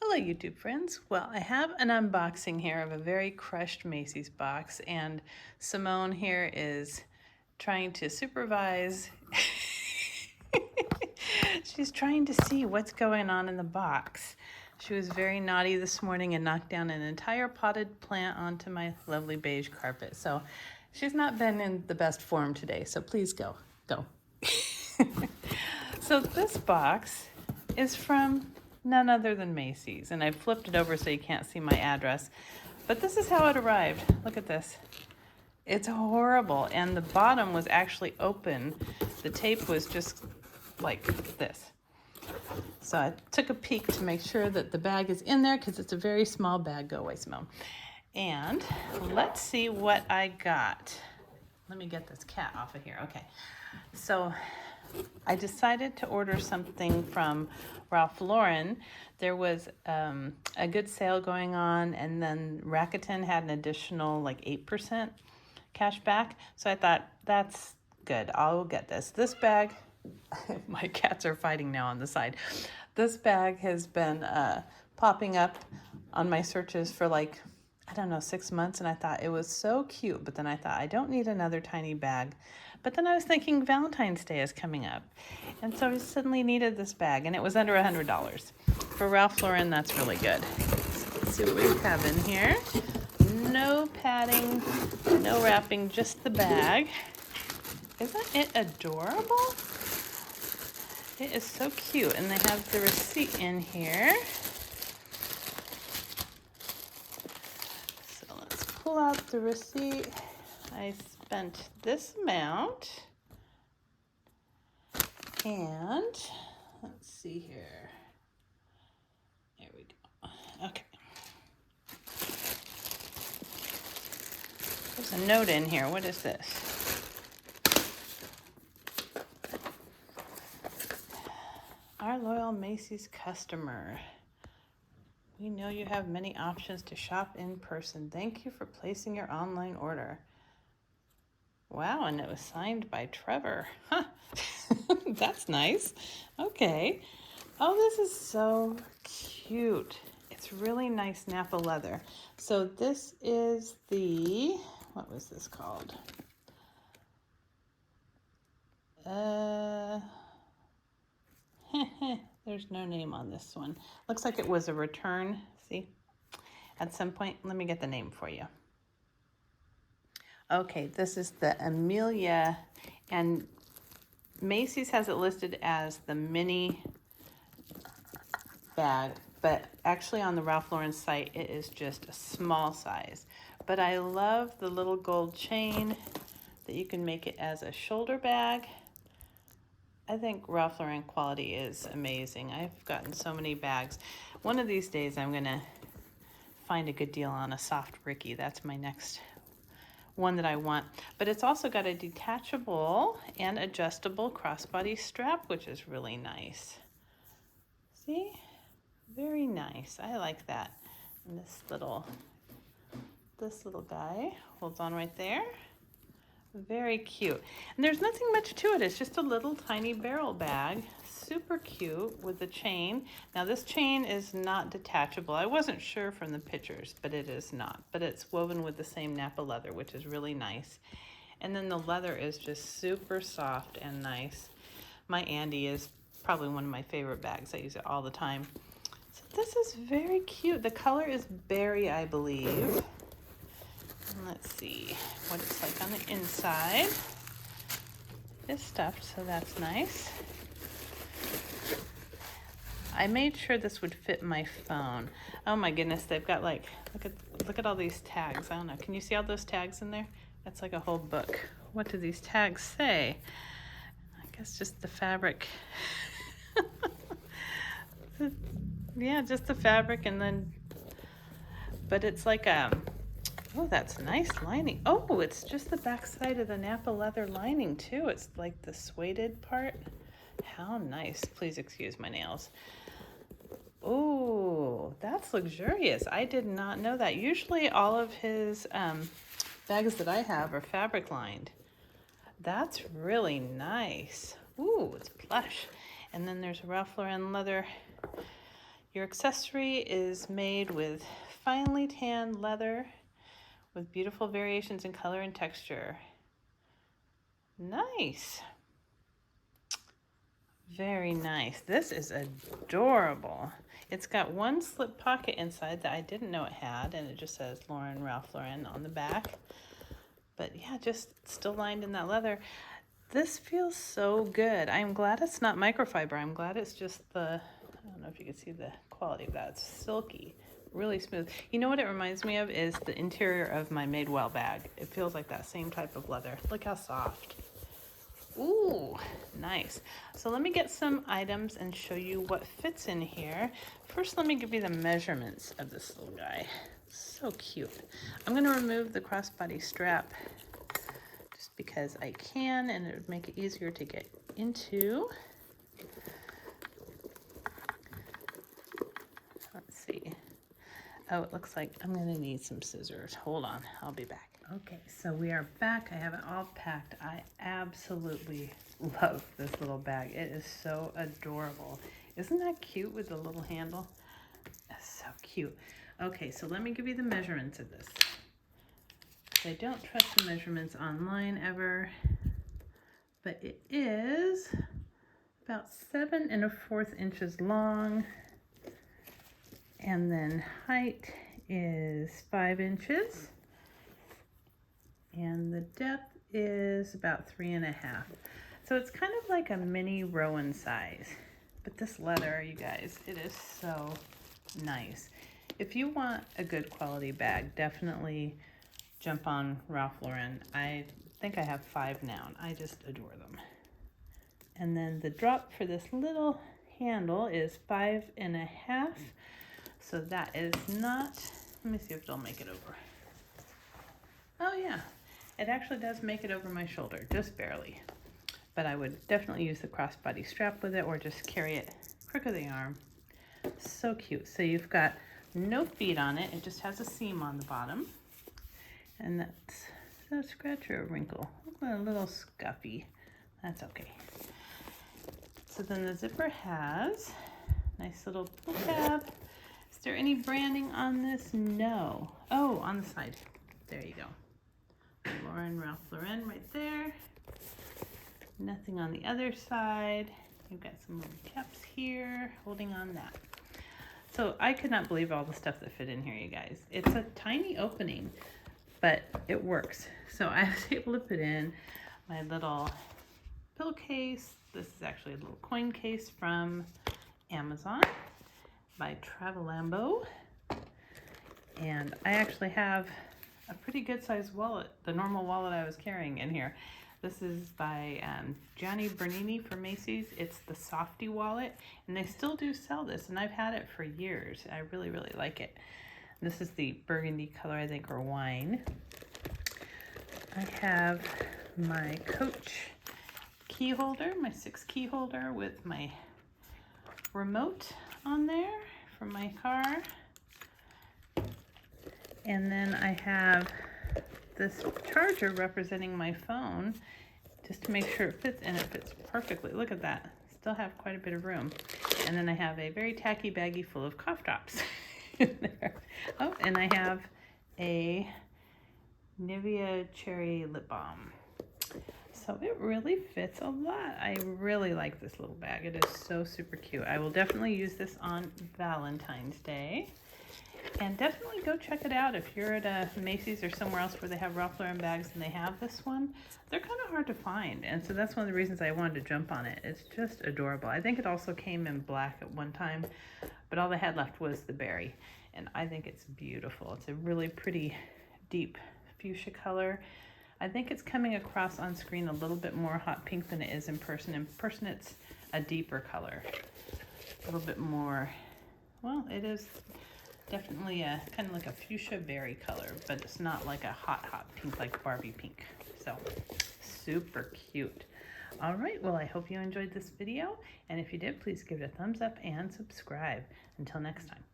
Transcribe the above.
Hello YouTube friends. Well, I have an unboxing here of a very crushed Macy's box, and Simone here is trying to supervise. She's trying to see what's going on in the box. She was very naughty this morning and knocked down an entire potted plant onto my lovely beige carpet. So she's not been in the best form today, so please go. So this box is from none other than Macy's, and I flipped it over so you can't see my address, but this is how it arrived. Look at this. It's horrible, and the bottom was actually open. The tape was just like this. So I took a peek to make sure that the bag is in there because it's a very small bag. Go away, Simone. And let's see what I got. Let me get this cat off of here. Okay, so I decided to order something from Ralph Lauren. There was a good sale going on, and then Rakuten had an additional like 8% cash back. So I thought, that's good, I'll get this. This bag, my cats are fighting now on the side. This bag has been popping up on my searches for like, I don't know, 6 months, and I thought it was so cute, but then I thought I don't need another tiny bag. But then I was thinking Valentine's Day is coming up, and so I suddenly needed this bag, and it was under $100. For Ralph Lauren, that's really good. So let's see what we have in here. No padding, no wrapping, just the bag. Isn't it adorable? It is so cute, and they have the receipt in here. So let's pull out the receipt. I spent this amount, and let's see here. There we go. Okay. There's a note in here. What is this? Our loyal Macy's customer. We know you have many options to shop in person. Thank you for placing your online order. Wow, and it was signed by Trevor. Huh. That's nice. Okay. Oh, this is so cute. It's really nice Nappa leather. So this is the, what was this called? There's no name on this one. Looks like it was a return. See? At some point, let me get the name for you. Okay, this is the Emilia, and Macy's has it listed as the mini bag, but actually on the Ralph Lauren site, it is just a small size. But I love the little gold chain that you can make it as a shoulder bag. I think Ralph Lauren quality is amazing. I've gotten so many bags. One of these days, I'm gonna find a good deal on a soft Ricky. That's my next one that I want. But it's also got a detachable and adjustable crossbody strap, which is really nice. See? Very nice. I like that. And this little guy holds on right there. Very cute. And there's nothing much to it. It's just a little tiny barrel bag. Super cute with the chain. Now this chain is not detachable. I wasn't sure from the pictures, but it is not. But it's woven with the same Nappa leather, which is really nice. And then the leather is just super soft and nice. My Andy is probably one of my favorite bags. I use it all the time. So this is very cute. The color is berry, I believe. And let's see what it's like on the inside. It's stuffed, so that's nice. I made sure this would fit my phone. Oh my goodness, they've got like, look at all these tags. I don't know, can you see all those tags in there? That's like a whole book. What do these tags say? I guess just the fabric. Yeah, just the fabric, and then, but it's like oh, that's nice lining. Oh, it's just the back side of the Nappa leather lining too. It's like the suede part. How nice. Please excuse my nails. Oh, that's luxurious. I did not know that. Usually all of his bags that I have are fabric lined. That's really nice. Ooh, it's plush. And then there's Ralph Lauren leather. Your accessory is made with finely tanned leather with beautiful variations in color and texture. Nice. Very nice. This is adorable. It's got one slip pocket inside that I didn't know it had, and it just says Lauren, Ralph Lauren on the back. But yeah, just still lined in that leather. This feels so good. I'm glad it's not microfiber. I'm glad it's just I don't know if you can see the quality of that. It's silky, really smooth. You know what it reminds me of is the interior of my Madewell bag. It feels like that same type of leather. Look how soft. Ooh, nice. So let me get some items and show you what fits in here. First, let me give you the measurements of this little guy. So cute. I'm going to remove the crossbody strap just because I can, and it would make it easier to get into. Let's see. Oh, it looks like I'm going to need some scissors. Hold on, I'll be back. Okay, so we are back. I have it all packed. I absolutely love this little bag. It is so adorable. Isn't that cute with the little handle? That's so cute. Okay, so let me give you the measurements of this. I don't trust the measurements online ever, but it is about 7 1/4 inches long, and then height is 5 inches. And the depth is about 3 1/2. So it's kind of like a mini Rowan size. But this leather, you guys, it is so nice. If you want a good quality bag, definitely jump on Ralph Lauren. I think I have 5 now, and I just adore them. And then the drop for this little handle is 5 1/2. So that is not, let me see if it'll make it over. Oh yeah. It actually does make it over my shoulder, just barely. But I would definitely use the crossbody strap with it, or just carry it crook of the arm. So cute. So you've got no feet on it. It just has a seam on the bottom. And that's a scratch or a wrinkle. A little scuffy. That's okay. So then the zipper has nice little pull tab. Is there any branding on this? No. Oh, on the side. There you go. Lauren, Ralph Lauren right there. Nothing on the other side. You've got some little caps here holding on that. So I could not believe all the stuff that fit in here, you guys. It's a tiny opening, but it works. So I was able to put in my little pillowcase. This is actually a little coin case from Amazon by Travelambo. And I actually have a pretty good sized wallet, the normal wallet I was carrying in here. This is by Gianni Bernini for Macy's. It's the Softy wallet, and they still do sell this, and I've had it for years. I really, really like it. This is the burgundy color, I think, or wine. I have my Coach key holder, my 6 key holder with my remote on there from my car. And then I have this charger representing my phone, just to make sure it fits, and it fits perfectly. Look at that. Still have quite a bit of room. And then I have a very tacky baggie full of cough drops in there. Oh, and I have a Nivea Cherry Lip Balm. So it really fits a lot. I really like this little bag. It is so super cute. I will definitely use this on Valentine's Day. And definitely go check it out if you're at a Macy's or somewhere else where they have Ralph Lauren bags and they have this one. They're kind of hard to find, and so that's one of the reasons I wanted to jump on it. It's just adorable. I think it also came in black at one time, but all they had left was the berry, and I think it's beautiful. It's a really pretty deep fuchsia color. I think it's coming across on screen a little bit more hot pink than it is in person. In person, it's a deeper color, a little bit more, well, it is definitely a kind of like a fuchsia berry color, but it's not like a hot pink like Barbie pink. So super cute. All right, well, I hope you enjoyed this video, and if you did, please give it a thumbs up and subscribe. Until next time.